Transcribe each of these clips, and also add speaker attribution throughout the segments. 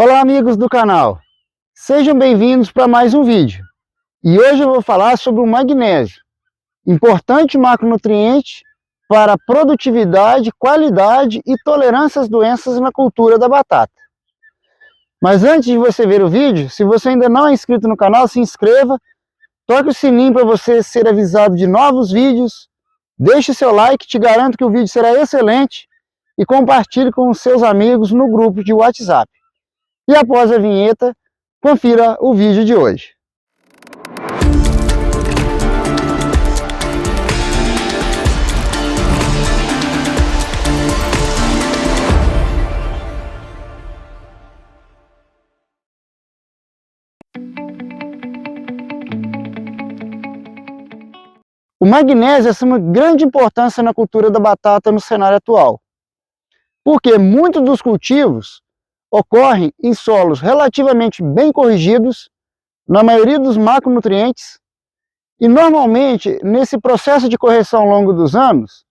Speaker 1: Olá, amigos do canal, sejam bem-vindos para mais um vídeo. E hoje eu vou falar sobre o magnésio, importante macronutriente para produtividade, qualidade e tolerância às doenças na cultura da batata. Mas antes de você ver o vídeo, se você ainda não é inscrito no canal, se inscreva, toque o sininho para você ser avisado de novos vídeos, deixe seu like, te garanto que o vídeo será excelente, e compartilhe com os seus amigos no grupo de WhatsApp. E após a vinheta, confira o vídeo de hoje. O magnésio assume grande importância na cultura da batata no cenário atual, porque muitos dos cultivos ocorrem em solos relativamente bem corrigidos, na maioria dos macronutrientes, e normalmente, nesse processo de correção ao longo dos anos,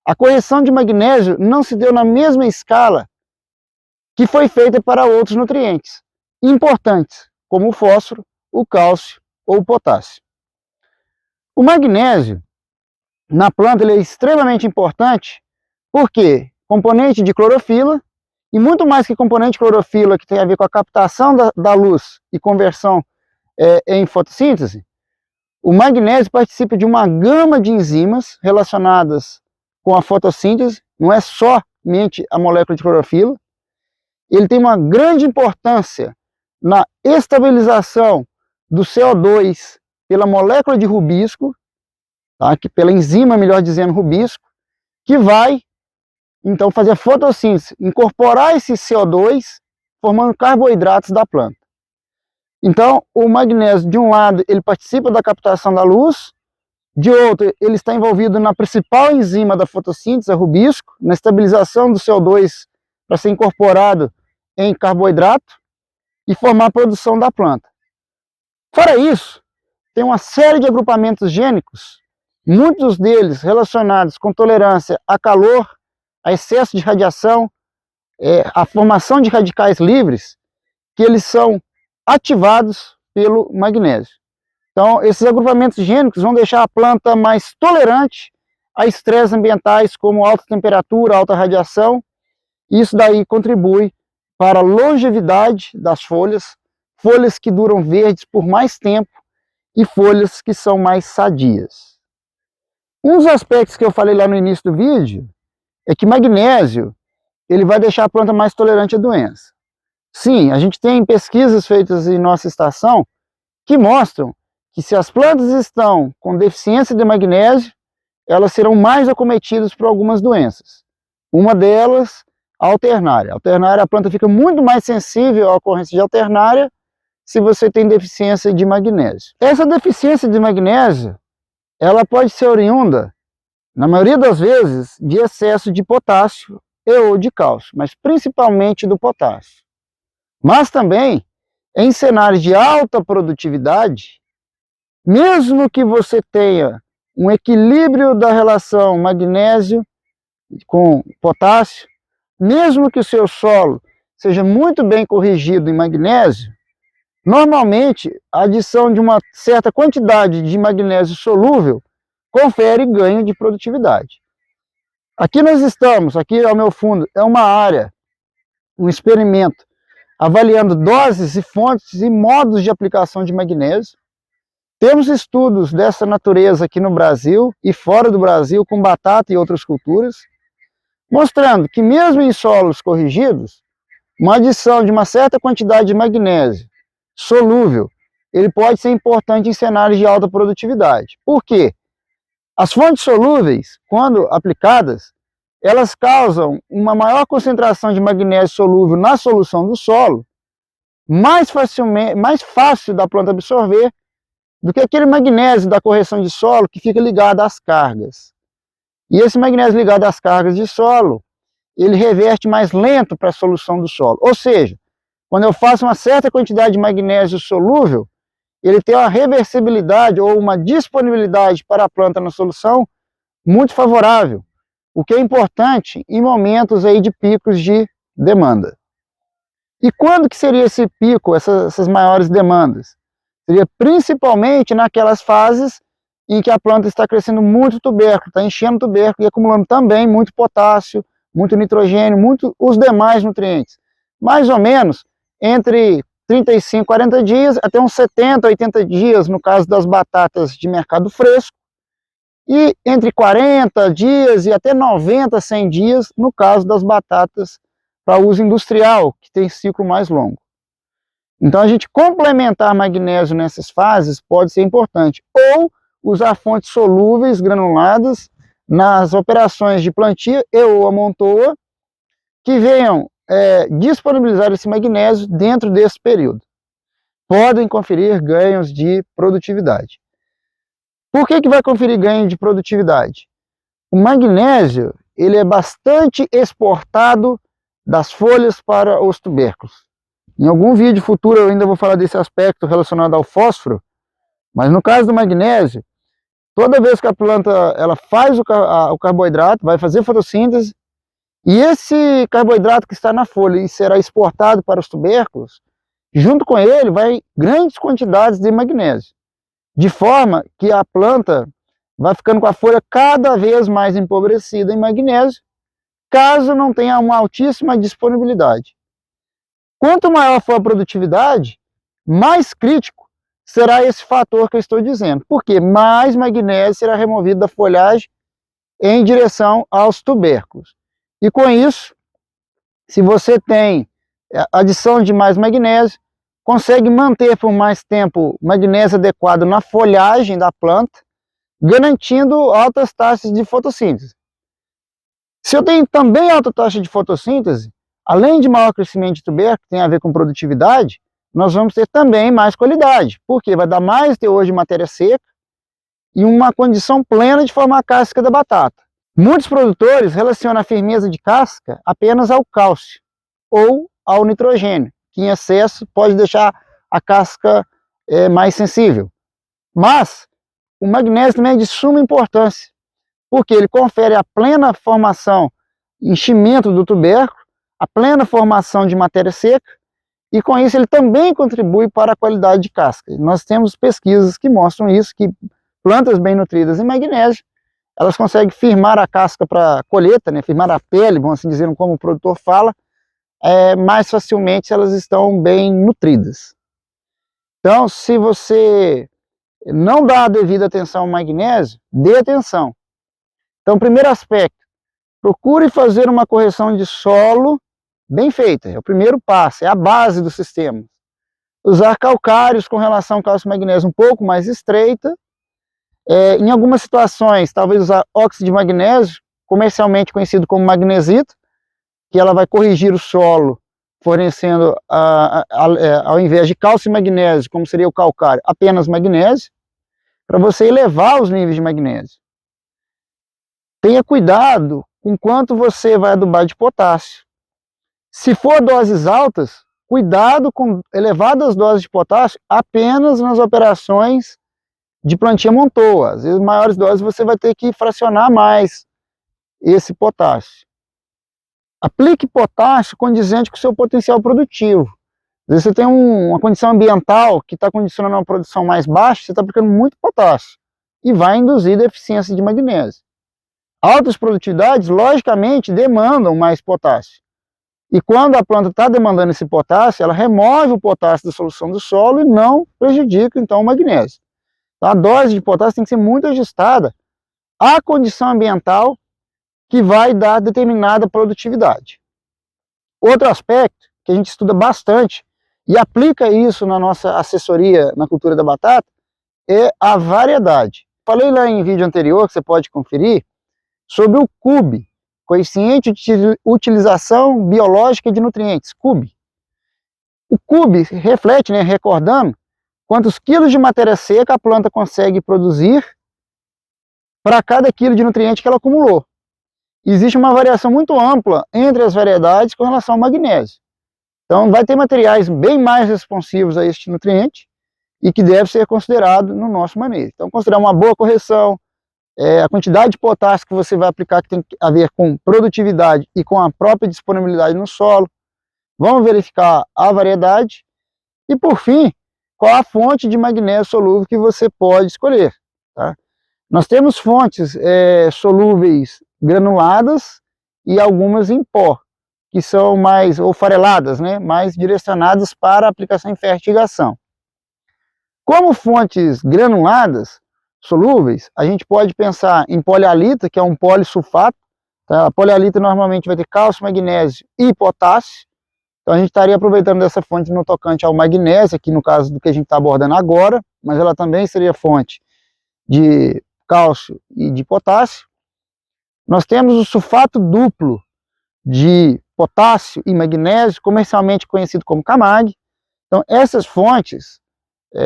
Speaker 1: a correção de magnésio não se deu na mesma escala que foi feita para outros nutrientes importantes, como o fósforo, o cálcio ou o potássio. O magnésio, na planta, ele é extremamente importante porque componente de clorofila, e muito mais que componente de clorofila, que tem a ver com a captação da luz e conversão em fotossíntese, o magnésio participa de uma gama de enzimas relacionadas com a fotossíntese, não é somente a molécula de clorofila. Ele tem uma grande importância na estabilização do CO2 pela molécula de rubisco, tá? Pela enzima, melhor dizendo, rubisco, que vai então fazer a fotossíntese, incorporar esse CO2, formando carboidratos da planta. Então, o magnésio, de um lado, ele participa da captação da luz, de outro, ele está envolvido na principal enzima da fotossíntese, a rubisco, na estabilização do CO2 para ser incorporado em carboidrato e formar a produção da planta. Fora isso, tem uma série de agrupamentos gênicos, muitos deles relacionados com tolerância a calor, a excesso de radiação, a formação de radicais livres, que eles são ativados pelo magnésio. Então, esses agrupamentos gênicos vão deixar a planta mais tolerante a estresses ambientais como alta temperatura, alta radiação, e isso daí contribui para a longevidade das folhas, folhas que duram verdes por mais tempo e folhas que são mais sadias. Um dos aspectos que eu falei lá no início do vídeo é que magnésio ele vai deixar a planta mais tolerante à doença. Sim, a gente tem pesquisas feitas em nossa estação que mostram que se as plantas estão com deficiência de magnésio, elas serão mais acometidas por algumas doenças. Uma delas, a alternária. A alternária, a planta fica muito mais sensível à ocorrência de alternária se você tem deficiência de magnésio. Essa deficiência de magnésio, ela pode ser oriunda, na maioria das vezes, de excesso de potássio ou de cálcio, mas principalmente do potássio. Mas também, em cenários de alta produtividade, mesmo que você tenha um equilíbrio da relação magnésio com potássio, mesmo que o seu solo seja muito bem corrigido em magnésio, normalmente a adição de uma certa quantidade de magnésio solúvel confere ganho de produtividade. Aqui nós estamos, aqui ao meu fundo, é uma área, um experimento, avaliando doses e fontes e modos de aplicação de magnésio. Temos estudos dessa natureza aqui no Brasil e fora do Brasil, com batata e outras culturas, mostrando que mesmo em solos corrigidos, uma adição de uma certa quantidade de magnésio solúvel, ele pode ser importante em cenários de alta produtividade. Por quê? As fontes solúveis, quando aplicadas, elas causam uma maior concentração de magnésio solúvel na solução do solo, mais fácil da planta absorver do que aquele magnésio da correção de solo que fica ligado às cargas. E esse magnésio ligado às cargas de solo, ele reverte mais lento para a solução do solo. Ou seja, quando eu faço uma certa quantidade de magnésio solúvel, ele tem uma reversibilidade ou uma disponibilidade para a planta na solução muito favorável, o que é importante em momentos aí de picos de demanda. E quando que seria esse pico, essas maiores demandas? Seria principalmente naquelas fases em que a planta está crescendo muito tubérculo, está enchendo o tubérculo e acumulando também muito potássio, muito nitrogênio, muito os demais nutrientes. Mais ou menos entre 35, 40 dias, até uns 70, 80 dias, no caso das batatas de mercado fresco, e entre 40 dias e até 90, 100 dias, no caso das batatas para uso industrial, que tem ciclo mais longo. Então a gente complementar magnésio nessas fases pode ser importante, ou usar fontes solúveis, granuladas, nas operações de plantio e ou amontoa, que venham disponibilizar esse magnésio dentro desse período. Podem conferir ganhos de produtividade. Por que vai conferir ganho de produtividade? O magnésio ele é bastante exportado das folhas para os tubérculos. Em algum vídeo futuro eu ainda vou falar desse aspecto relacionado ao fósforo, mas no caso do magnésio, toda vez que a planta ela faz o carboidrato, vai fazer fotossíntese, e esse carboidrato que está na folha e será exportado para os tubérculos, junto com ele vai grandes quantidades de magnésio, de forma que a planta vai ficando com a folha cada vez mais empobrecida em magnésio, caso não tenha uma altíssima disponibilidade. Quanto maior for a produtividade, mais crítico será esse fator que eu estou dizendo, porque mais magnésio será removido da folhagem em direção aos tubérculos. E com isso, se você tem adição de mais magnésio, consegue manter por mais tempo magnésio adequado na folhagem da planta, garantindo altas taxas de fotossíntese. Se eu tenho também alta taxa de fotossíntese, além de maior crescimento de tubérculo, que tem a ver com produtividade, nós vamos ter também mais qualidade, porque vai dar mais teor de matéria seca e uma condição plena de formar a casca da batata. Muitos produtores relacionam a firmeza de casca apenas ao cálcio ou ao nitrogênio, que em excesso pode deixar a casca mais sensível. Mas o magnésio também é de suma importância, porque ele confere a plena formação, enchimento do tubérculo, a plena formação de matéria seca, e com isso ele também contribui para a qualidade de casca. Nós temos pesquisas que mostram isso, que plantas bem nutridas em magnésio, elas conseguem firmar a casca para colheita, né, firmar a pele, vamos assim dizer, como o produtor fala, mais facilmente se elas estão bem nutridas. Então, se você não dá a devida atenção ao magnésio, dê atenção. Então, primeiro aspecto, procure fazer uma correção de solo bem feita, é o primeiro passo, é a base do sistema. Usar calcários com relação ao cálcio e magnésio um pouco mais estreita. Em algumas situações, talvez usar óxido de magnésio, comercialmente conhecido como magnesito, que ela vai corrigir o solo, fornecendo, ao invés de cálcio e magnésio, como seria o calcário, apenas magnésio, para você elevar os níveis de magnésio. Tenha cuidado com quanto você vai adubar de potássio. Se for doses altas, cuidado com elevadas doses de potássio apenas nas operações de plantio amontoa. Às vezes, maiores doses você vai ter que fracionar mais esse potássio. Aplique potássio condizente com o seu potencial produtivo. Às vezes você tem uma condição ambiental que está condicionando uma produção mais baixa, você está aplicando muito potássio e vai induzir deficiência de magnésio. Altas produtividades, logicamente, demandam mais potássio. E quando a planta está demandando esse potássio, ela remove o potássio da solução do solo e não prejudica, então, o magnésio. Então, a dose de potássio tem que ser muito ajustada à condição ambiental que vai dar determinada produtividade. Outro aspecto que a gente estuda bastante e aplica isso na nossa assessoria na cultura da batata é a variedade. Falei lá em vídeo anterior, que você pode conferir, sobre o CUB, Coeficiente de Utilização Biológica de Nutrientes, CUB. O CUB reflete, recordando, quantos quilos de matéria seca a planta consegue produzir para cada quilo de nutriente que ela acumulou. Existe uma variação muito ampla entre as variedades com relação ao magnésio. Então vai ter materiais bem mais responsivos a este nutriente e que deve ser considerado no nosso manejo. Então considerar uma boa correção, a quantidade de potássio que você vai aplicar, que tem a ver com produtividade e com a própria disponibilidade no solo. Vamos verificar a variedade e, por fim, qual a fonte de magnésio solúvel que você pode escolher. Tá? Nós temos fontes solúveis granuladas e algumas em pó, que são mais, ou fareladas, né, mais direcionadas para aplicação em fertigação. Como fontes granuladas, solúveis, a gente pode pensar em polihalita, que é um polissulfato. Tá? A polihalita normalmente vai ter cálcio, magnésio e potássio. Então a gente estaria aproveitando dessa fonte no tocante ao magnésio, aqui no caso do que a gente está abordando agora, mas ela também seria fonte de cálcio e de potássio. Nós temos o sulfato duplo de potássio e magnésio, comercialmente conhecido como CAMAG. Então essas fontes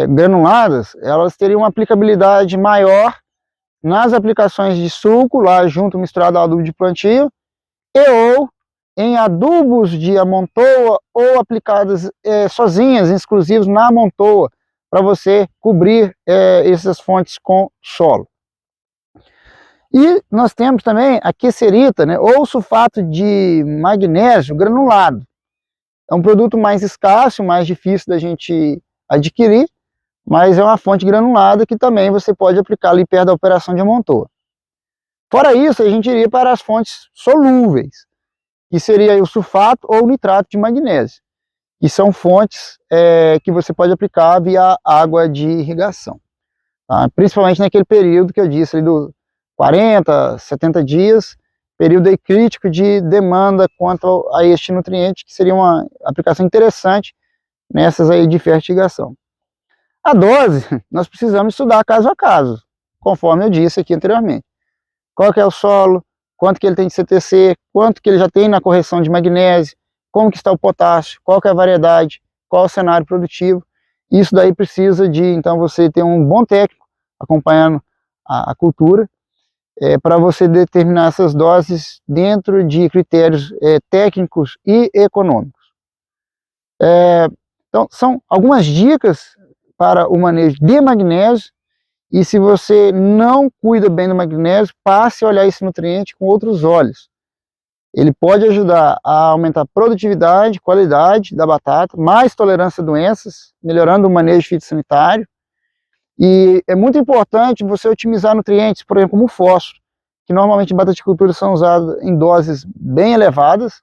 Speaker 1: granuladas, elas teriam uma aplicabilidade maior nas aplicações de suco, lá junto misturado ao adubo de plantio, ou em adubos de amontoa, ou aplicadas sozinhas, exclusivos na amontoa, para você cobrir essas fontes com solo. E nós temos também a quesserita, né, ou sulfato de magnésio granulado. É um produto mais escasso, mais difícil da gente adquirir, mas é uma fonte granulada que também você pode aplicar ali perto da operação de amontoa. Fora isso, a gente iria para as fontes solúveis, que seria o sulfato ou o nitrato de magnésio, que são fontes que você pode aplicar via água de irrigação. Tá? Principalmente naquele período que eu disse, ali do 40, 70 dias, período aí crítico de demanda quanto a este nutriente, que seria uma aplicação interessante nessas aí de fertigação. A dose, nós precisamos estudar caso a caso, conforme eu disse aqui anteriormente. Qual que é o solo, quanto que ele tem de CTC, quanto que ele já tem na correção de magnésio, como que está o potássio, qual que é a variedade, qual é o cenário produtivo. Isso daí precisa de, então, você ter um bom técnico acompanhando a cultura, para você determinar essas doses dentro de critérios técnicos e econômicos. Então, são algumas dicas para o manejo de magnésio, e se você não cuida bem do magnésio, passe a olhar esse nutriente com outros olhos. Ele pode ajudar a aumentar a produtividade, qualidade da batata, mais tolerância a doenças, melhorando o manejo fitossanitário. E é muito importante você otimizar nutrientes, por exemplo, como o fósforo, que normalmente em bataticultura são usados em doses bem elevadas,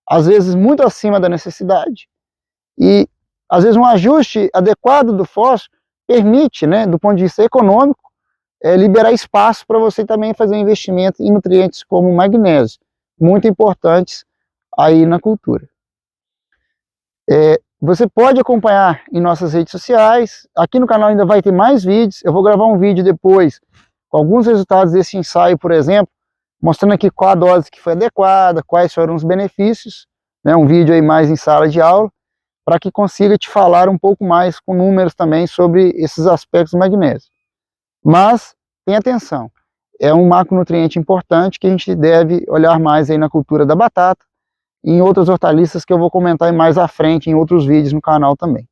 Speaker 1: às vezes muito acima da necessidade, e às vezes um ajuste adequado do fósforo permite, né, do ponto de vista econômico, liberar espaço para você também fazer um investimento em nutrientes como magnésio, muito importantes aí na cultura. Você pode acompanhar em nossas redes sociais, aqui no canal ainda vai ter mais vídeos, eu vou gravar um vídeo depois com alguns resultados desse ensaio, por exemplo, mostrando aqui qual a dose que foi adequada, quais foram os benefícios, né, um vídeo aí mais em sala de aula, para que consiga te falar um pouco mais com números também sobre esses aspectos do magnésio. Mas, tenha atenção, é um macronutriente importante que a gente deve olhar mais aí na cultura da batata e em outras hortaliças que eu vou comentar mais à frente em outros vídeos no canal também.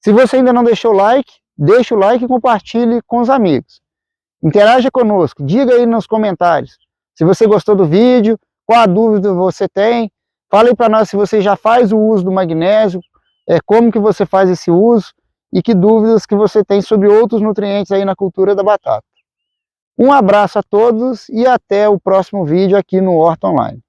Speaker 1: Se você ainda não deixou o like, deixa o like e compartilhe com os amigos. Interaja conosco, diga aí nos comentários se você gostou do vídeo, qual a dúvida você tem. Fale para nós se você já faz o uso do magnésio, como que você faz esse uso e que dúvidas que você tem sobre outros nutrientes aí na cultura da batata. Um abraço a todos e até o próximo vídeo aqui no Horta Online.